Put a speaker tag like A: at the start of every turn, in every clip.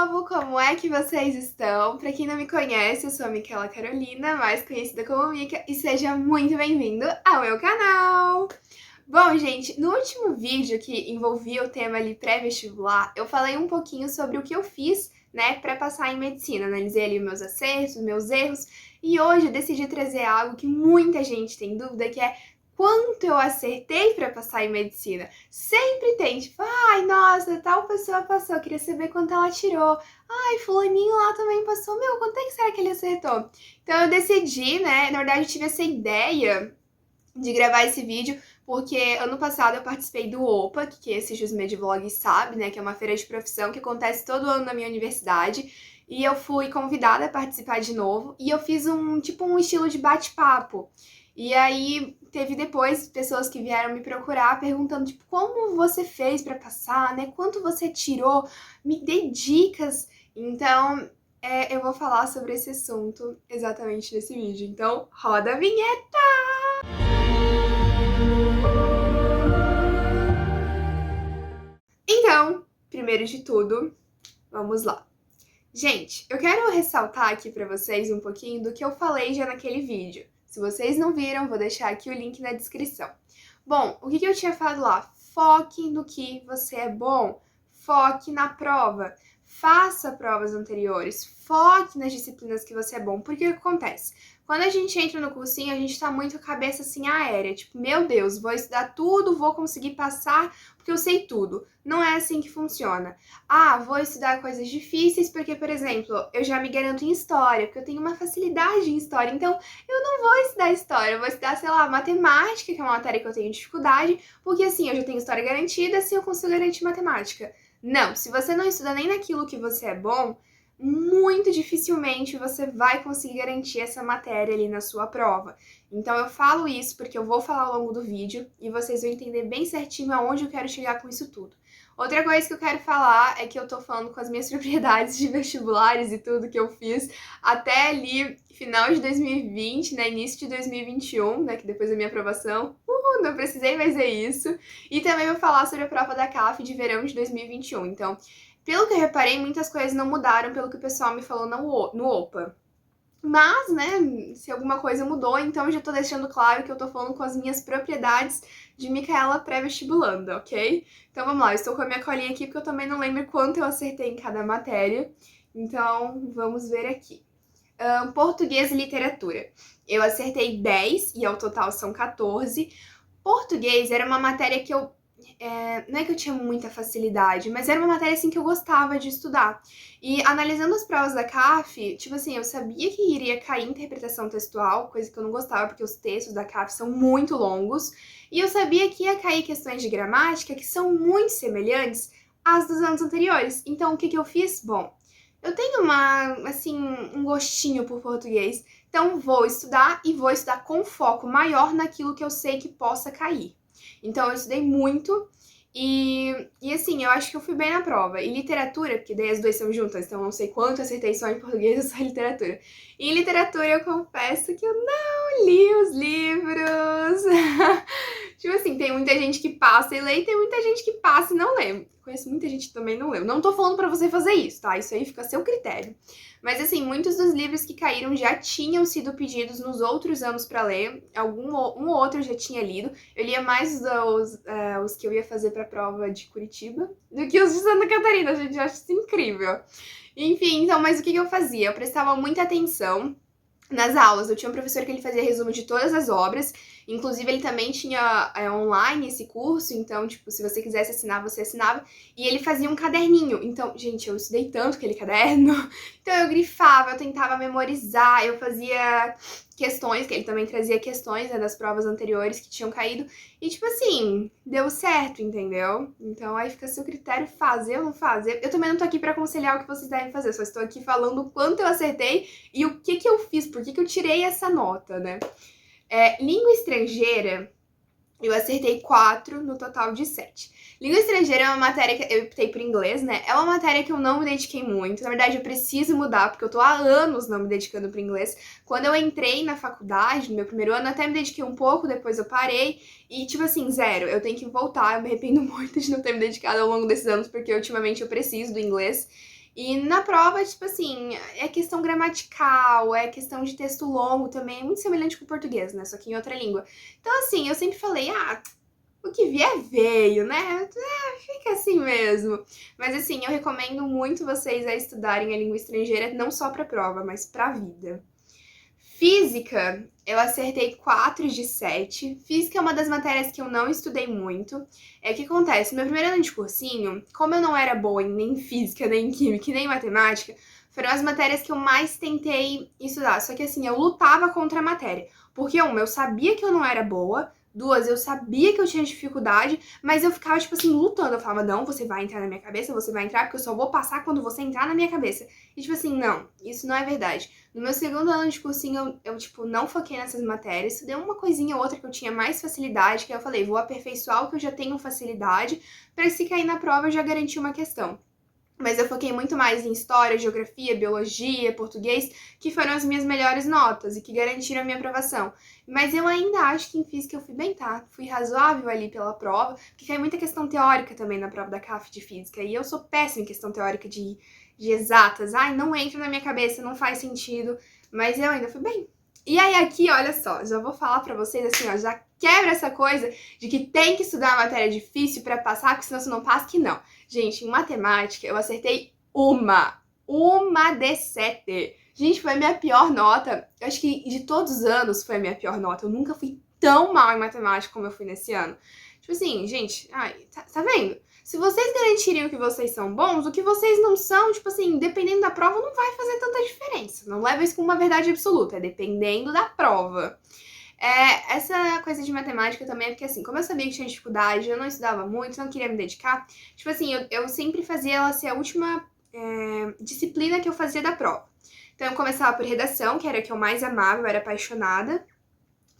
A: povo! Como é que vocês estão? Pra quem não me conhece, eu sou a Micaela Carolina, mais conhecida como Mica, e seja muito bem-vindo ao meu canal! Bom, gente, no último vídeo que envolvia o tema ali pré-vestibular, eu falei um pouquinho sobre o que eu fiz, né, pra passar em medicina. Analisei ali meus acertos, meus erros, e hoje eu decidi trazer algo que muita gente tem dúvida, que é quanto eu acertei pra passar em medicina. Sempre tem, tipo, ai, nossa, tal pessoa passou, queria saber quanto ela tirou. Ai, fulaninho lá também passou, meu, quanto é que será que ele acertou? Então eu decidi, né, na verdade eu tive essa ideia de gravar esse vídeo, porque ano passado eu participei do OPA, que esse Jusmed Vlog sabe, né, que é uma feira de profissão que acontece todo ano na minha universidade, e eu fui convidada a participar de novo, e eu fiz um estilo de bate-papo. E aí teve depois pessoas que vieram me procurar perguntando, tipo, como você fez pra passar, né, quanto você tirou, me dê dicas. Então, eu vou falar sobre esse assunto exatamente nesse vídeo. Então, roda a vinheta! Então, primeiro de tudo, vamos lá. Gente, eu quero ressaltar aqui pra vocês um pouquinho do que eu falei já naquele vídeo. Se vocês não viram, vou deixar aqui o link na descrição. Bom, o que eu tinha falado lá? Foque no que você é bom, foque na prova, faça provas anteriores, foque nas disciplinas que você é bom, porque o que acontece? Quando a gente entra no cursinho, a gente tá muito cabeça assim aérea, tipo, meu Deus, vou estudar tudo, vou conseguir passar porque eu sei tudo. Não é assim que funciona. Ah, vou estudar coisas difíceis porque, por exemplo, eu já me garanto em história, porque eu tenho uma facilidade em história, então eu não vou estudar história, eu vou estudar, sei lá, matemática, que é uma matéria que eu tenho dificuldade, porque assim, eu já tenho história garantida, assim eu consigo garantir matemática. Não, se você não estuda nem naquilo que você é bom, muito dificilmente você vai conseguir garantir essa matéria ali na sua prova. Então eu falo isso porque eu vou falar ao longo do vídeo e vocês vão entender bem certinho aonde eu quero chegar com isso tudo. Outra coisa que eu quero falar é que eu tô falando com as minhas propriedades de vestibulares e tudo que eu fiz até ali final de 2020, né, início de 2021, né, que depois da minha aprovação, não precisei mais ver isso. E também vou falar sobre a prova da CAF de verão de 2021. Então, pelo que eu reparei, muitas coisas não mudaram pelo que o pessoal me falou no OPA. Mas, né, se alguma coisa mudou, então eu já tô deixando claro que eu tô falando com as minhas propriedades de Micaela pré-vestibulanda, ok? Então vamos lá, eu estou com a minha colinha aqui porque eu também não lembro quanto eu acertei em cada matéria. Então, vamos ver aqui. Português e literatura. Eu acertei 10 e ao total são 14. Português era uma matéria que não é que eu tinha muita facilidade, mas era uma matéria assim que eu gostava de estudar. E analisando as provas da CAF, tipo assim, eu sabia que iria cair interpretação textual, coisa que eu não gostava, porque os textos da CAF são muito longos. E eu sabia que ia cair questões de gramática que são muito semelhantes às dos anos anteriores. Então, o que eu fiz? Bom, eu tenho um gostinho por português, então vou estudar e vou estudar com foco maior naquilo que eu sei que possa cair. Então eu estudei muito e assim, eu acho que eu fui bem na prova. E literatura, porque daí as duas são juntas, então eu não sei quanto eu acertei só em português ou só em literatura. E em literatura eu confesso que eu não li os livros. Tipo assim, tem muita gente que passa e lê e tem muita gente que passa e não lê. Conheço muita gente que também não leu. Não tô falando pra você fazer isso, tá? Isso aí fica a seu critério. Mas assim, muitos dos livros que caíram já tinham sido pedidos nos outros anos pra ler. Um ou outro eu já tinha lido. Eu lia mais os que eu ia fazer pra prova de Curitiba do que os de Santa Catarina, gente. Eu acho isso incrível. Enfim, então, mas o que eu fazia? Eu prestava muita atenção nas aulas. Eu tinha um professor que ele fazia resumo de todas as obras, inclusive ele também tinha online esse curso, então, tipo, se você quisesse assinar, você assinava, e ele fazia um caderninho. Então, gente, eu estudei tanto aquele caderno, então eu grifava, eu tentava memorizar, eu fazia questões, que ele também trazia questões, né, das provas anteriores que tinham caído, e tipo assim, deu certo, entendeu? Então aí fica a seu critério fazer ou não fazer. Eu também não tô aqui pra aconselhar o que vocês devem fazer, só estou aqui falando o quanto eu acertei e o que eu fiz, por que eu tirei essa nota, né? Língua estrangeira, eu acertei 4 no total de 7. Língua estrangeira é uma matéria que eu optei por inglês, né? É uma matéria que eu não me dediquei muito. Na verdade, eu preciso mudar, porque eu tô há anos não me dedicando pro inglês. Quando eu entrei na faculdade, no meu primeiro ano, eu até me dediquei um pouco, depois eu parei. E, tipo assim, zero. Eu tenho que voltar. Eu me arrependo muito de não ter me dedicado ao longo desses anos, porque ultimamente eu preciso do inglês. E na prova, tipo assim, é questão gramatical, é questão de texto longo também, é muito semelhante com o português, né? Só que em outra língua. Então, assim, eu sempre falei, o que vier veio, né? Fica assim mesmo. Mas assim, eu recomendo muito vocês a estudarem a língua estrangeira, não só pra prova, mas pra vida. Física, eu acertei 4 de 7. Física é uma das matérias que eu não estudei muito. O que acontece? No meu primeiro ano de cursinho, como eu não era boa em nem física, nem química, nem matemática, foram as matérias que eu mais tentei estudar. Só que assim, eu lutava contra a matéria. Porque, uma, eu sabia que eu não era boa. Duas, eu sabia que eu tinha dificuldade, mas eu ficava, tipo assim, lutando. Eu falava, não, você vai entrar na minha cabeça, você vai entrar, porque eu só vou passar quando você entrar na minha cabeça. E, tipo assim, não, isso não é verdade. No meu segundo ano de cursinho, eu tipo, não foquei nessas matérias. Estudei uma coisinha ou outra que eu tinha mais facilidade, que eu falei, vou aperfeiçoar o que eu já tenho facilidade, para se cair na prova eu já garantir uma questão. Mas eu foquei muito mais em história, geografia, biologia, português, que foram as minhas melhores notas e que garantiram a minha aprovação. Mas eu ainda acho que em física eu fui bem, tá? Fui razoável ali pela prova, porque cai muita questão teórica também na prova da CAF de física. E eu sou péssima em questão teórica de exatas. Ai, não entra na minha cabeça, não faz sentido. Mas eu ainda fui bem. E aí aqui, olha só, já vou falar pra vocês assim, ó, já quebra essa coisa de que tem que estudar uma matéria difícil pra passar, porque senão você não passa, que não. Gente, em matemática eu acertei uma de 7. Gente, foi a minha pior nota. Eu acho que de todos os anos foi a minha pior nota. Eu nunca fui tão mal em matemática como eu fui nesse ano. Tipo assim, gente, ai, tá vendo? Se vocês garantiriam que vocês são bons, o que vocês não são, tipo assim, dependendo da prova, não vai fazer tanta diferença. Não leva isso como uma verdade absoluta, é dependendo da prova. Essa coisa de matemática também é porque, assim, como eu sabia que tinha dificuldade, eu não estudava muito, não queria me dedicar, tipo assim, eu sempre fazia ela ser a última disciplina que eu fazia da prova. Então, eu começava por redação, que era a que eu mais amava, eu era apaixonada.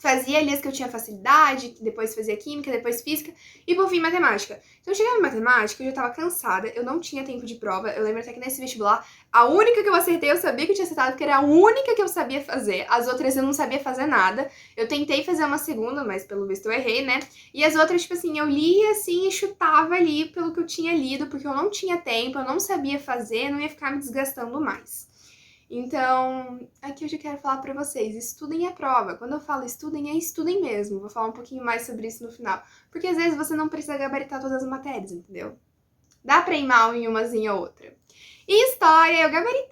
A: Fazia ali as que eu tinha facilidade, depois fazia química, depois física e por fim matemática. Então eu chegava em matemática, eu já tava cansada, eu não tinha tempo de prova. Eu lembro até que nesse vestibular, a única que eu acertei, eu sabia que eu tinha acertado, porque era a única que eu sabia fazer. As outras eu não sabia fazer nada. Eu tentei fazer uma segunda, mas pelo visto eu errei, né? E as outras, tipo assim, eu lia assim e chutava ali pelo que eu tinha lido, porque eu não tinha tempo, eu não sabia fazer, não ia ficar me desgastando mais. Então, aqui eu já quero falar pra vocês, estudem a prova. Quando eu falo estudem, é estudem mesmo. Vou falar um pouquinho mais sobre isso no final. Porque às vezes você não precisa gabaritar todas as matérias, entendeu? Dá pra ir mal em umazinha ou outra. E história, eu gabaritei!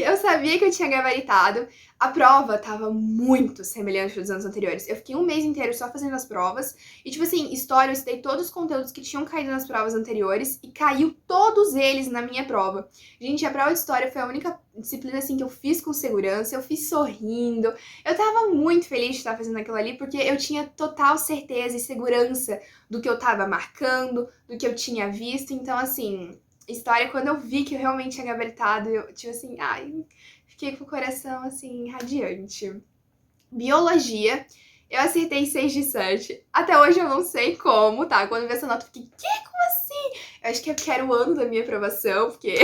A: Eu sabia que eu tinha gabaritado. A prova tava muito semelhante dos anos anteriores. Eu fiquei um mês inteiro só fazendo as provas. E, tipo assim, história, eu estudei todos os conteúdos que tinham caído nas provas anteriores. E caiu todos eles na minha prova. Gente, a prova de história foi a única disciplina, assim, que eu fiz com segurança. Eu fiz sorrindo. Eu tava muito feliz de estar fazendo aquilo ali, porque eu tinha total certeza e segurança do que eu tava marcando, do que eu tinha visto. Então, assim, história, quando eu vi que eu realmente tinha gabaritado, eu, tipo assim, fiquei com o coração, assim, radiante. Biologia, eu acertei 6 de 7. Até hoje eu não sei como, tá? Quando eu vi essa nota, eu fiquei, como assim? Eu acho que é porque era o ano da minha aprovação, porque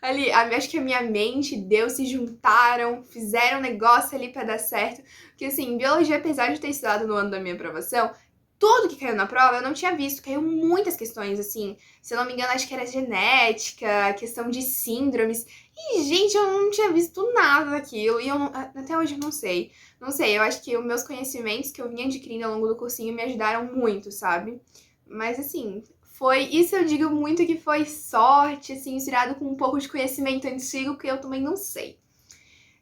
A: ali, acho que a minha mente e Deus se juntaram, fizeram um negócio ali pra dar certo. Porque, assim, biologia, apesar de ter estudado no ano da minha aprovação, tudo que caiu na prova eu não tinha visto. Caiu muitas questões, assim. Se eu não me engano, acho que era genética, questão de síndromes. E, gente, eu não tinha visto nada daquilo. E eu até hoje eu não sei. Não sei, eu acho que os meus conhecimentos que eu vinha adquirindo ao longo do cursinho me ajudaram muito, sabe? Mas, assim, foi. Isso eu digo muito que foi sorte, assim, misturado com um pouco de conhecimento antigo, que eu também não sei.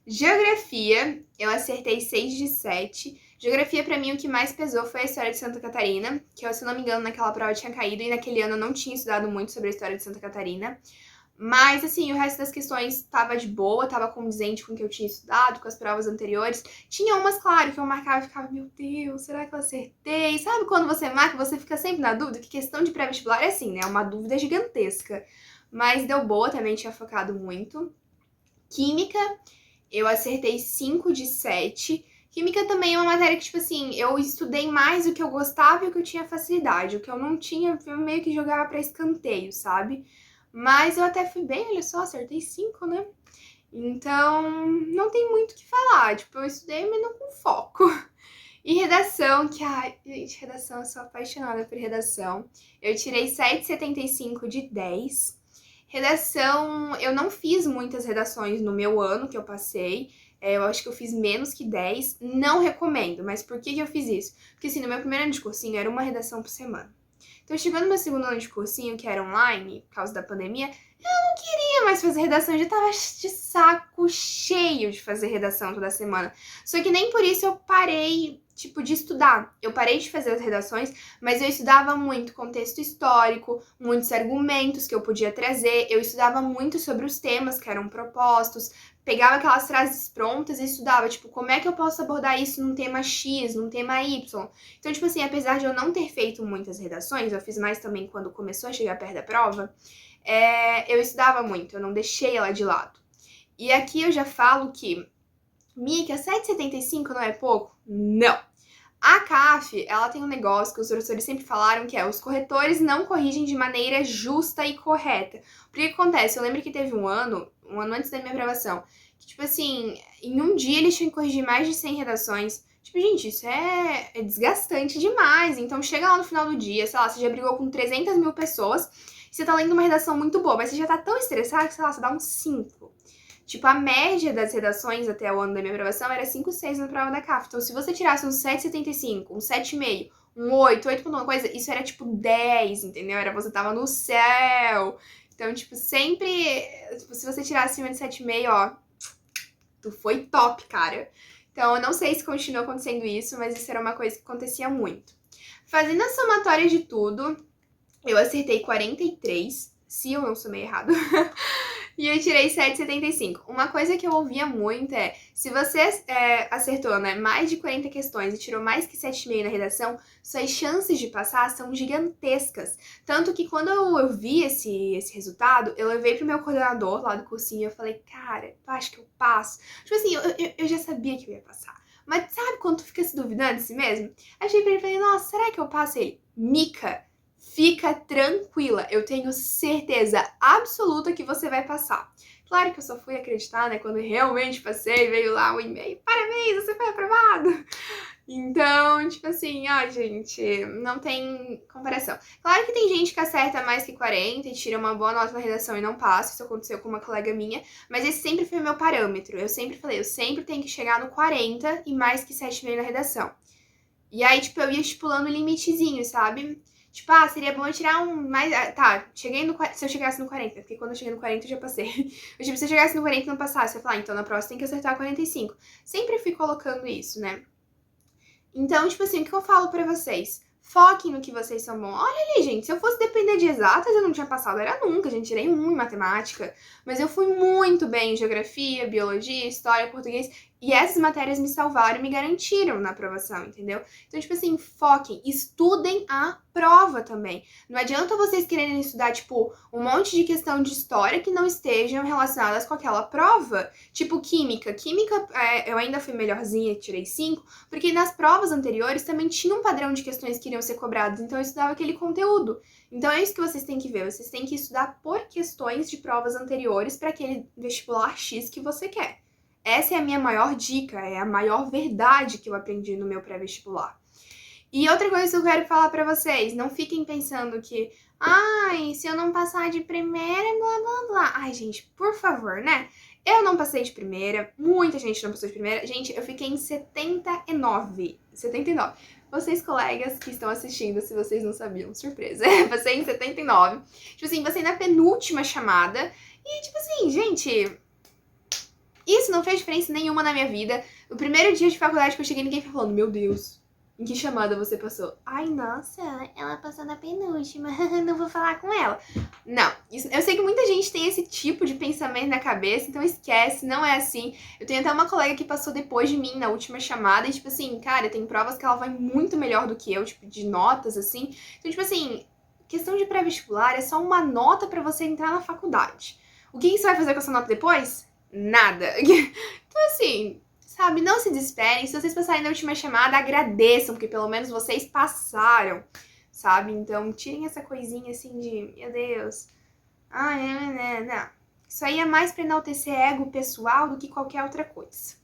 A: Geografia, eu acertei 6 de 7. Geografia, pra mim, o que mais pesou foi a história de Santa Catarina, que eu, se não me engano, naquela prova eu tinha caído e naquele ano eu não tinha estudado muito sobre a história de Santa Catarina. Mas, assim, o resto das questões tava de boa, tava condizente com o que eu tinha estudado, com as provas anteriores. Tinha umas, claro, que eu marcava e ficava, meu Deus, será que eu acertei? Sabe quando você marca, você fica sempre na dúvida? Que questão de pré-vestibular é assim, né? É uma dúvida gigantesca. Mas deu boa, também tinha focado muito. Química, eu acertei 5 de 7. Química também é uma matéria que, tipo assim, eu estudei mais o que eu gostava e o que eu tinha facilidade. O que eu não tinha, eu meio que jogava pra escanteio, sabe? Mas eu até fui bem, olha só, acertei 5, né? Então, não tem muito o que falar. Tipo, eu estudei, mas não com foco. E redação, que, ai, gente, redação, eu sou apaixonada por redação. Eu tirei 7,75 de 10. Redação, eu não fiz muitas redações no meu ano que eu passei. Eu acho que eu fiz menos que 10. Não recomendo, mas por que eu fiz isso? Porque assim, no meu primeiro ano de cursinho era uma redação por semana. Então, chegando no meu segundo ano de cursinho, que era online, por causa da pandemia, eu não queria mais fazer redação, eu já tava de saco cheio de fazer redação toda semana. Só que nem por isso eu parei, tipo, de estudar. Eu parei de fazer as redações, mas eu estudava muito contexto histórico, muitos argumentos que eu podia trazer, eu estudava muito sobre os temas que eram propostos, pegava aquelas frases prontas e estudava, tipo, como é que eu posso abordar isso num tema X, num tema Y. Então, tipo assim, apesar de eu não ter feito muitas redações, eu fiz mais também quando começou a chegar perto da prova, eu estudava muito, eu não deixei ela de lado. E aqui eu já falo que, Mica, 7,75 não é pouco? Não! A CAF, ela tem um negócio que os professores sempre falaram, que é os corretores não corrigem de maneira justa e correta. Porque o que acontece? Eu lembro que teve um ano antes da minha aprovação, que, tipo assim, em um dia eles tinham que corrigir mais de 100 redações. Tipo, gente, isso é desgastante demais. Então, chega lá no final do dia, sei lá, você já brigou com 300 mil pessoas, e você tá lendo uma redação muito boa, mas você já tá tão estressado que, sei lá, você dá um 5. Tipo, a média das redações até o ano da minha aprovação era 5, 6 na prova da CAF. Então, se você tirasse um 7,75, um 7,5, um 8 ponto alguma coisa, isso era tipo 10, entendeu? Era você tava no céu. Então, tipo, sempre, tipo, se você tirar acima de 7,5, ó, tu foi top, cara. Então, eu não sei se continua acontecendo isso, mas isso era uma coisa que acontecia muito. Fazendo a somatória de tudo, eu acertei 43, se eu não somei errado. E eu tirei 7,75. Uma coisa que eu ouvia muito é, se você acertou, né, mais de 40 questões e tirou mais que 7,5 na redação, suas chances de passar são gigantescas. Tanto que quando eu vi esse resultado, eu levei pro meu coordenador lá do cursinho e eu falei, cara, tu acha que eu passo? Tipo assim, eu já sabia que eu ia passar. Mas sabe quando tu fica se duvidando de si mesmo? Achei pra ele e falei, nossa, será que eu passo? Ele, Mica, fica tranquila, eu tenho certeza absoluta que você vai passar. Claro que eu só fui acreditar, né, quando realmente passei, veio lá um e-mail, parabéns, você foi aprovado. Então, tipo assim, ó, gente, não tem comparação. Claro que tem gente que acerta mais que 40 e tira uma boa nota na redação e não passa, isso aconteceu com uma colega minha, mas esse sempre foi o meu parâmetro. Eu sempre falei, eu sempre tenho que chegar no 40 e mais que 7,5 na redação. E aí, tipo, eu ia estipulando o limitezinho, sabe? Tipo, seria bom eu tirar um mais. Tá, cheguei no. Se eu chegasse no 40, porque quando eu cheguei no 40 eu já passei. Eu, tipo, se eu chegasse no 40 e não passasse, eu ia falar, então na próxima tem que acertar 45. Sempre fui colocando isso, né? Então, tipo assim, o que eu falo pra vocês? Foquem no que vocês são bons. Olha ali, gente, se eu fosse depender de exatas, eu não tinha passado, era nunca, gente, tirei 1 em matemática. Mas eu fui muito bem em geografia, biologia, história, português. E essas matérias me salvaram e me garantiram na aprovação, entendeu? Então, tipo assim, foquem, estudem a prova também. Não adianta vocês quererem estudar, tipo, um monte de questão de história que não estejam relacionadas com aquela prova. Tipo, química. Química, eu ainda fui melhorzinha, tirei 5, porque nas provas anteriores também tinha um padrão de questões que iriam ser cobradas, então eu estudava aquele conteúdo. Então é isso que vocês têm que ver, vocês têm que estudar por questões de provas anteriores para aquele vestibular X que você quer. Essa é a minha maior dica, é a maior verdade que eu aprendi no meu pré-vestibular. E outra coisa que eu quero falar pra vocês, não fiquem pensando que, ai, se eu não passar de primeira, blá blá blá. Ai, gente, por favor, né? Eu não passei de primeira, muita gente não passou de primeira. Gente, eu fiquei em 79. 79. Vocês, colegas que estão assistindo, se vocês não sabiam, surpresa. Passei em 79. Tipo assim, passei na penúltima chamada. E, tipo assim, gente, isso não fez diferença nenhuma na minha vida. No primeiro dia de faculdade que eu cheguei, ninguém falando, meu Deus, em que chamada você passou? Ai, nossa, ela passou na penúltima, não vou falar com ela. Não, eu sei que muita gente tem esse tipo de pensamento na cabeça, então esquece, não é assim. Eu tenho até uma colega que passou depois de mim na última chamada e, tipo assim, cara, tem provas que ela vai muito melhor do que eu, tipo, de notas, assim. Então, tipo assim, questão de pré-vestibular é só uma nota pra você entrar na faculdade. O que você vai fazer com essa nota depois? Nada. Então, assim, sabe, não se desesperem. Se vocês passarem na última chamada, agradeçam, porque pelo menos vocês passaram, sabe? Então, tirem essa coisinha assim de, meu Deus, não. Isso aí é mais pra enaltecer ego pessoal do que qualquer outra coisa.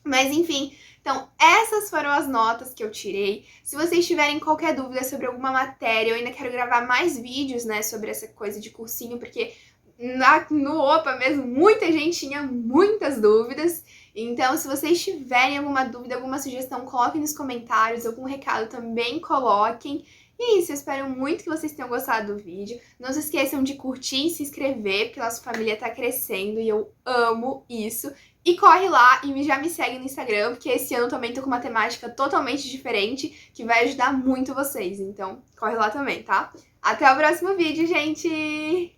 A: Mas enfim, então essas foram as notas que eu tirei. Se vocês tiverem qualquer dúvida sobre alguma matéria, eu ainda quero gravar mais vídeos, né, sobre essa coisa de cursinho, porque no Opa mesmo, muita gente tinha muitas dúvidas. Então, se vocês tiverem alguma dúvida, alguma sugestão, coloquem nos comentários, algum recado também coloquem. E é isso, eu espero muito que vocês tenham gostado do vídeo. Não se esqueçam de curtir e se inscrever, porque nossa família tá crescendo e eu amo isso. E corre lá e já me segue no Instagram, porque esse ano também tô com uma temática totalmente diferente, que vai ajudar muito vocês. Então, corre lá também, tá? Até o próximo vídeo, gente!